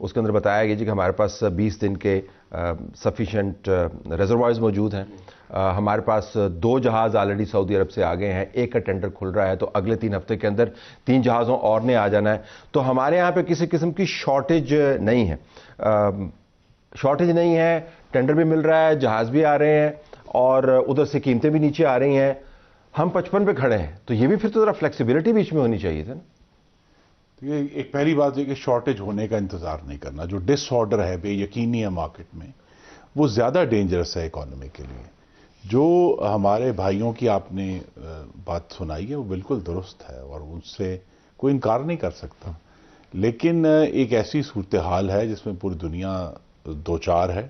اس کے اندر بتایا گیا جی کہ ہمارے پاس 20 دن کے سفیشینٹ ریزروائرز موجود ہیں. ہمارے پاس 2 جہاز آلریڈی سعودی عرب سے آ گئے ہیں, ایک کا ٹینڈر کھل رہا ہے, تو اگلے 3 ہفتے کے اندر 3 جہازوں اور نے آ جانا ہے. تو ہمارے یہاں پہ کسی قسم کی شارٹیج نہیں ہے, ٹینڈر بھی مل رہا ہے, جہاز بھی آ رہے ہیں, اور ادھر سے قیمتیں بھی نیچے آ رہی ہیں. ہم 55 پہ کھڑے ہیں, تو یہ بھی پھر تو ذرا فلیکسیبلٹی بیچ میں ہونی چاہیے تھا نا. یہ ایک پہلی بات ہے کہ شارٹیج ہونے کا انتظار نہیں کرنا. جو ڈس آرڈر ہے بے یقینی ہے مارکیٹ میں, وہ زیادہ ڈینجرس ہے اکانومی کے لیے. جو ہمارے بھائیوں کی آپ نے بات سنائی ہے وہ بالکل درست ہے اور ان سے کوئی انکار نہیں کر سکتا. لیکن ایک ایسی صورتحال ہے جس میں پوری دنیا دوچار ہے.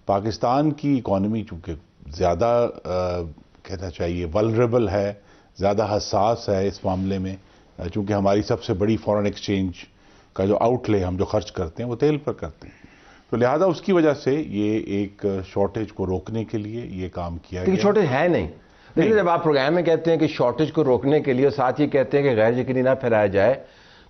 پاکستان کی اکانومی چونکہ زیادہ کہنا چاہیے ولنریبل ہے, زیادہ حساس ہے اس معاملے میں, چونکہ ہماری سب سے بڑی فورن ایکسچینج کا جو آؤٹ لے ہم جو خرچ کرتے ہیں وہ تیل پر کرتے ہیں. تو لہذا اس کی وجہ سے یہ ایک شارٹیج کو روکنے کے لیے یہ کام کیا گیا. لیکن شارٹیج ہے نہیں. لیکن جب آپ پروگرام میں کہتے ہیں کہ شارٹیج کو روکنے کے لیے, ساتھ یہ کہتے ہیں کہ غیر یقینی نہ پھیلایا جائے,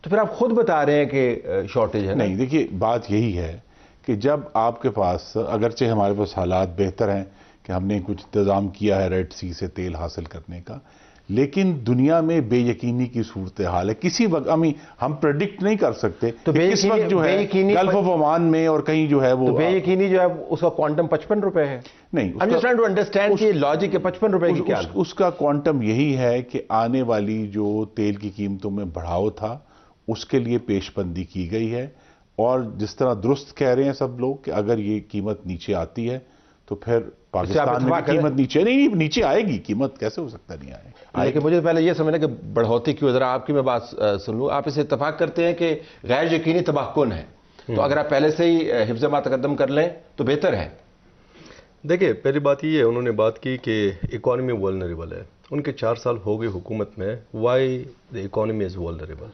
تو پھر آپ خود بتا رہے ہیں کہ شارٹیج ہے. نہیں, دیکھیے بات یہی ہے کہ جب آپ کے پاس, اگرچہ ہمارے پاس حالات بہتر ہیں کہ ہم نے کچھ انتظام کیا ہے ریڈ سی سے تیل حاصل کرنے کا, لیکن دنیا میں بے یقینی کی صورتحال ہے. کسی وقت ہم پریڈکٹ نہیں کر سکتے تو کس وقت جو ہے گلف آف عمان میں اور کہیں جو ہے وہ بے یقینی جو ہے اس کا کوانٹم 55 روپے ہے. نہیں, لاجک ہے 55 روپے کی کیا اس کا کوانٹم یہی ہے کہ آنے والی جو تیل کی قیمتوں میں بڑھاؤ تھا اس کے لیے پیش بندی کی گئی ہے. اور جس طرح درست کہہ رہے ہیں سب لوگ کہ اگر یہ قیمت نیچے آتی ہے تو پھر پاکستان میں قیمت نیچے آئے گی. قیمت کیسے ہو سکتا نہیں آئے. لیکن مجھے پہلے یہ سمجھنا کہ بڑھوتی کیوں, ذرا آپ کی میں بات سن لوں. آپ اسے اتفاق کرتے ہیں کہ غیر یقینی تباہ کن ہے, تو اگر آپ پہلے سے ہی حفظ ما تقدم کر لیں تو بہتر ہے. دیکھیں, پہلی بات یہ ہے, انہوں نے بات کی کہ اکانومی ولنریبل ہے. ان کے 4 سال ہو گئے حکومت میں. Why the economy is vulnerable?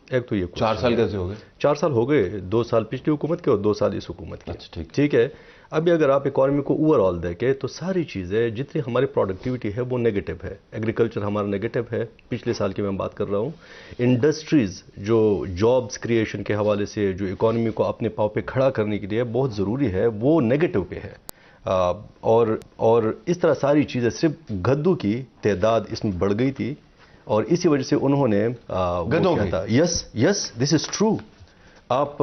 ایک تو یہ 4 سال کیسے ہو گئے؟ 4 سال ہو گئے, 2 سال پچھلی حکومت کے اور 2 سال اس حکومت کے. ٹھیک ہے. ابھی اگر آپ اکانومی کو اوور آل دیکھیں تو ساری چیزیں جتنی ہماری پروڈکٹیوٹی ہے وہ نیگیٹو ہے. ایگریکلچر ہمارا نیگیٹو ہے, پچھلے سال کی میں بات کر رہا ہوں. انڈسٹریز جو جابز کریشن کے حوالے سے جو اکانومی کو اپنے پاؤں پہ کھڑا کرنے کے لیے بہت ضروری ہے, وہ نیگیٹو پہ ہے. اور اس طرح ساری چیزیں, صرف گدوں کی تعداد اس میں بڑھ گئی تھی, اور اسی وجہ سے انہوں نے گدوں کی, یس دس از ٹرو. آپ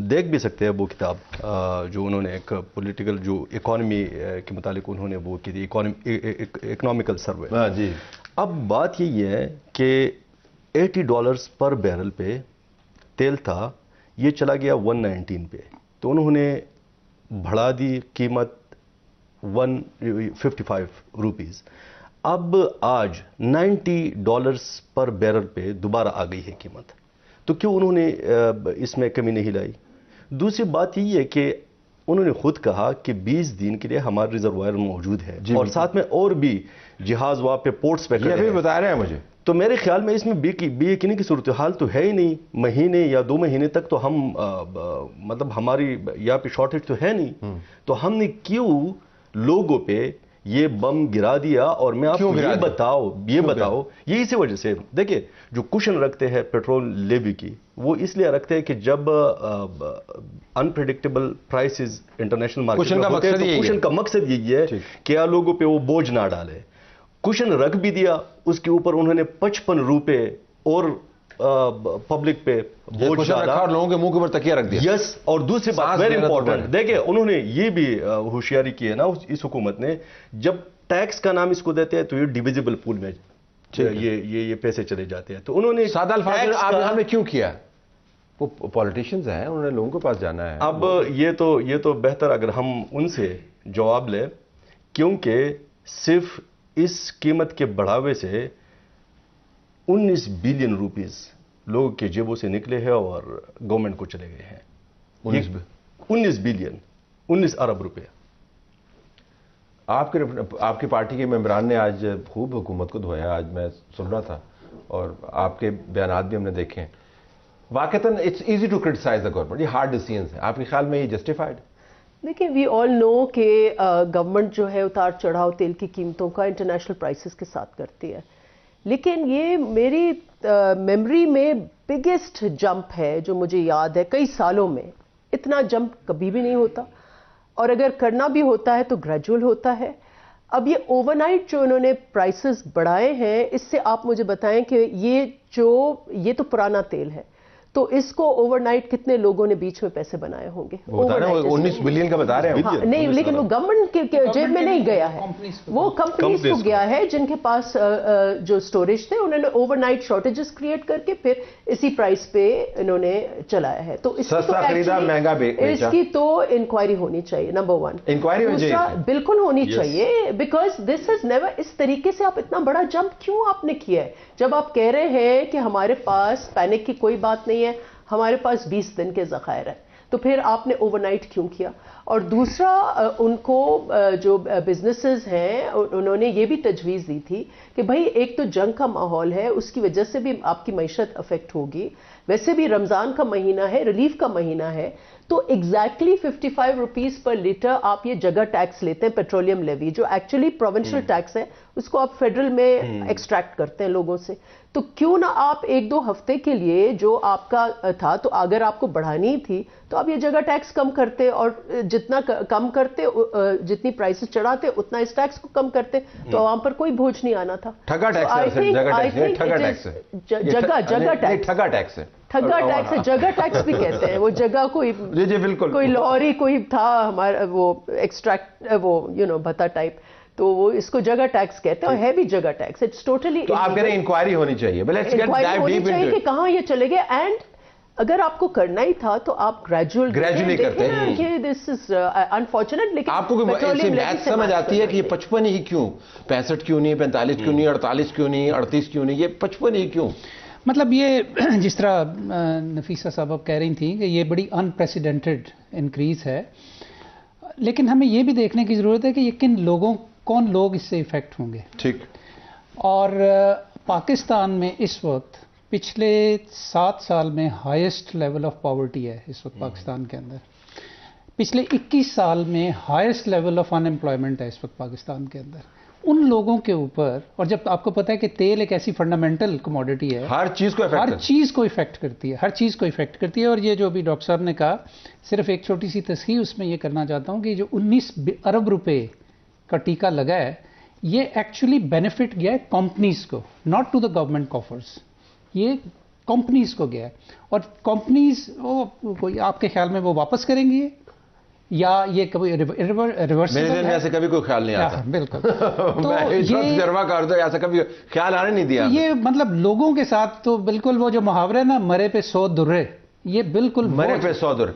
دیکھ بھی سکتے ہیں وہ کتاب جو انہوں نے ایک پولیٹیکل جو اکانومی کے متعلق انہوں نے وہ کی تھی, اکنامیکل سروے. جی. اب بات یہی ہے کہ $80 پر بیرل پہ تیل تھا, یہ چلا گیا 119 پہ, تو انہوں نے بڑھا دی قیمت 155 روپیز. اب آج $90 پر بیرل پہ دوبارہ آ گئی ہے قیمت. تو کیوں انہوں نے اس میں کمی نہیں لائی؟ دوسری بات یہ ہے کہ انہوں نے خود کہا کہ 20 دن کے لیے ہمارے ریزروائر موجود ہے, اور ساتھ میں اور بھی جہاز وہاں پہ پورٹس پہ یہ ابھی بتا رہے ہیں مجھے. تو میرے خیال میں اس میں بے یقینی کی صورتحال تو ہے ہی نہیں. مہینے یا 2 مہینے تک تو ہم مطلب ہماری یہاں پہ شارٹیج تو ہے نہیں, تو ہم نے کیوں لوگوں پہ یہ بم گرا دیا؟ اور میں آپ کو یہ بتاؤ یہ اسی وجہ سے. دیکھیں, جو کوشن رکھتے ہیں پیٹرول لیوی کی, وہ اس لیے رکھتے ہیں کہ جب انپریڈکٹیبل پرائسز انٹرنیشنل مارکیٹ میں ہوتے ہیں تو کوشن کا مقصد یہی ہے کہ لوگوں پہ وہ بوجھ نہ ڈالے. کوشن رکھ بھی دیا, اس کے اوپر انہوں نے 55 روپے اور پبلک پہ بوجھ ڈالا, اور لوگوں کے منہ کے اوپر تکیہ رکھ دیا. یس. اور دوسری بات ویری امپورٹنٹ, دیکھیں انہوں نے یہ بھی ہوشیاری کی ہے نا اس حکومت نے, جب ٹیکس کا نام اس کو دیتے ہیں تو یہ ڈیویزیبل پول میں یہ پیسے چلے جاتے ہیں. تو انہوں نے سادہ الفاظ میں کیوں کیا؟ وہ پولیٹیشنز ہیں, انہوں نے لوگوں کے پاس جانا ہے. اب یہ تو بہتر اگر ہم ان سے جواب لیں, کیونکہ صرف اس قیمت کے بڑھاوے سے 19 بلین روپیز لوگوں کے جیبوں سے نکلے ہیں اور گورنمنٹ کو چلے گئے ہیں. 19 بلین, 19 ارب روپے. آپ کی پارٹی کے ممبران نے آج خوب حکومت کو دھویا, آج میں سن رہا تھا, اور آپ کے بیانات بھی ہم نے دیکھے ہیں. واقعتاً it's easy to criticize the government, یہ ہارڈ ڈیسیژنز ہیں. آپ کے خیال میں یہ جسٹیفائڈ؟ دیکھیں, وی آل نو کہ گورنمنٹ جو ہے اتار چڑھاؤ تیل کی قیمتوں کا انٹرنیشنل پرائسز کے ساتھ کرتی ہے, لیکن یہ میری میموری میں بگیسٹ جمپ ہے جو مجھے یاد ہے کئی سالوں میں, اتنا جمپ کبھی بھی نہیں ہوتا, اور اگر کرنا بھی ہوتا ہے تو گریجول ہوتا ہے. اب یہ اوور نائٹ جو انہوں نے پرائسز بڑھائے ہیں, اس سے آپ مجھے بتائیں کہ یہ تو پرانا تیل ہے, تو اس کو اوور نائٹ کتنے لوگوں نے بیچ میں پیسے بنائے ہوں گے؟ 19 بلین کا بتا رہے ہیں. نہیں, لیکن وہ گورنمنٹ کے جیب میں نہیں گیا ہے, وہ کمپنیز کو گیا ہے جن کے پاس جو سٹوریج تھے. انہوں نے اوور نائٹ شارٹیجز کریٹ کر کے پھر اسی پرائس پہ انہوں نے چلایا ہے. تو اس کی تو انکوائری ہونی چاہیے, نمبر 1. انکوائری بالکل ہونی چاہیے, بیکاز دس از نیور. اس طریقے سے آپ اتنا بڑا جمپ کیوں آپ نے کیا ہے, جب آپ کہہ رہے ہیں کہ ہمارے پاس پینک کی کوئی بات نہیں ہے, ہمارے پاس 20 دن کے ذخائر ہیں, تو پھر آپ نے اوور نائٹ کیوں کیا؟ اور دوسرا, ان کو جو بزنسز ہیں انہوں نے یہ بھی تجویز دی تھی کہ بھائی ایک تو جنگ کا ماحول ہے, اس کی وجہ سے بھی آپ کی معیشت افیکٹ ہوگی, ویسے بھی رمضان کا مہینہ ہے, ریلیف کا مہینہ ہے, تو ایگزیکٹلی 55 روپیز پر لیٹر آپ یہ جگہ ٹیکس لیتے ہیں, پیٹرولیم لیوی, جو ایکچولی پروونشل ٹیکس ہے, اس کو آپ فیڈرل میں ایکسٹریکٹ کرتے ہیں لوگوں سے. تو کیوں نہ آپ 1-2 ہفتے کے لیے جو آپ کا تھا, تو اگر آپ کو بڑھانی تھی تو آپ یہ جگہ ٹیکس کم کرتے, اور جتنا کم کرتے, جتنی پرائسز چڑھاتے اتنا اس ٹیکس کو کم کرتے, تو عوام پر کوئی بوجھ نہیں آنا تھا. ٹھگا ٹیکس ہے, ٹھگا ٹیکس ہے, جگہ ٹیکس بھی کہتے ہیں. وہ جگہ کوئی لوری کوئی تھا ہمارا وہ ایکسٹریکٹ وہ بھتا ٹائپ, تو وہ اس کو جگہ ٹیکس کہتے ہیں, اور ہے بھی جگہ ٹیکس. It's totally. تو آپ کہہ رہے ہیں انکوائری ہونی چاہیے, انکوائری ہونی چاہیے کہ کہاں یہ چلے گئے, اینڈ اگر آپ کو کرنا ہی تھا تو آپ گریجولی کرتے ہیں. کہ دس از انفارچونیٹ. لیکن آپ کو ایسی میتھ سمجھ آتی ہے کہ یہ 55 ہی کیوں, 65 کیوں نہیں, 45 کیوں نہیں, 48 کیوں نہیں, 38 کیوں نہیں, یہ 55 ہی کیوں؟ مطلب یہ جس طرح نفیسہ صاحب کہہ رہی تھیں کہ یہ بڑی انپریسیڈنٹڈ انکریز ہے, لیکن ہمیں یہ بھی دیکھنے کی ضرورت ہے کہ یہ کون لوگ اس سے افیکٹ ہوں گے. ٹھیک. اور پاکستان میں اس وقت پچھلے 7 سال میں ہائیسٹ لیول آف پاورٹی ہے اس وقت پاکستان کے اندر. پچھلے 21 سال میں highest level of in employment ہے اس وقت پاکستان کے اندر. ان لوگوں کے اوپر, اور جب آپ کو پتا ہے کہ تیل ایک ایسی فنڈامنٹل کموڈٹی ہے, ہر چیز کو افیکٹ کرتی ہے, ہر چیز کو افیکٹ کرتی ہے. اور یہ جو ابھی ڈاکٹر صاحب نے کہا, صرف ایک چھوٹی سی تصحیح اس میں یہ کرنا چاہتا ہوں کہ جو 19 ارب روپے کا ٹیکہ لگا ہے, یہ ایکچولی بینیفٹ گیا ہے کمپنیز کو, ناٹ ٹو دا گورنمنٹ کافرز. یہ کمپنیز کو گیا ہے, اور کمپنیز آپ کے خیال میں وہ واپس کریں گی یا یہ کبھی ریورس؟ میرے ذہن میں ایسے کبھی کوئی خیال نہیں آتا. بالکل. تو یہ تجربہ کر دو, ایسا کبھی خیال آنے نہیں دیا. یہ مطلب لوگوں کے ساتھ تو بالکل وہ جو محاورہ ہے نا, مرے پہ 100 درے, یہ بالکل مرے پہ 100 درے.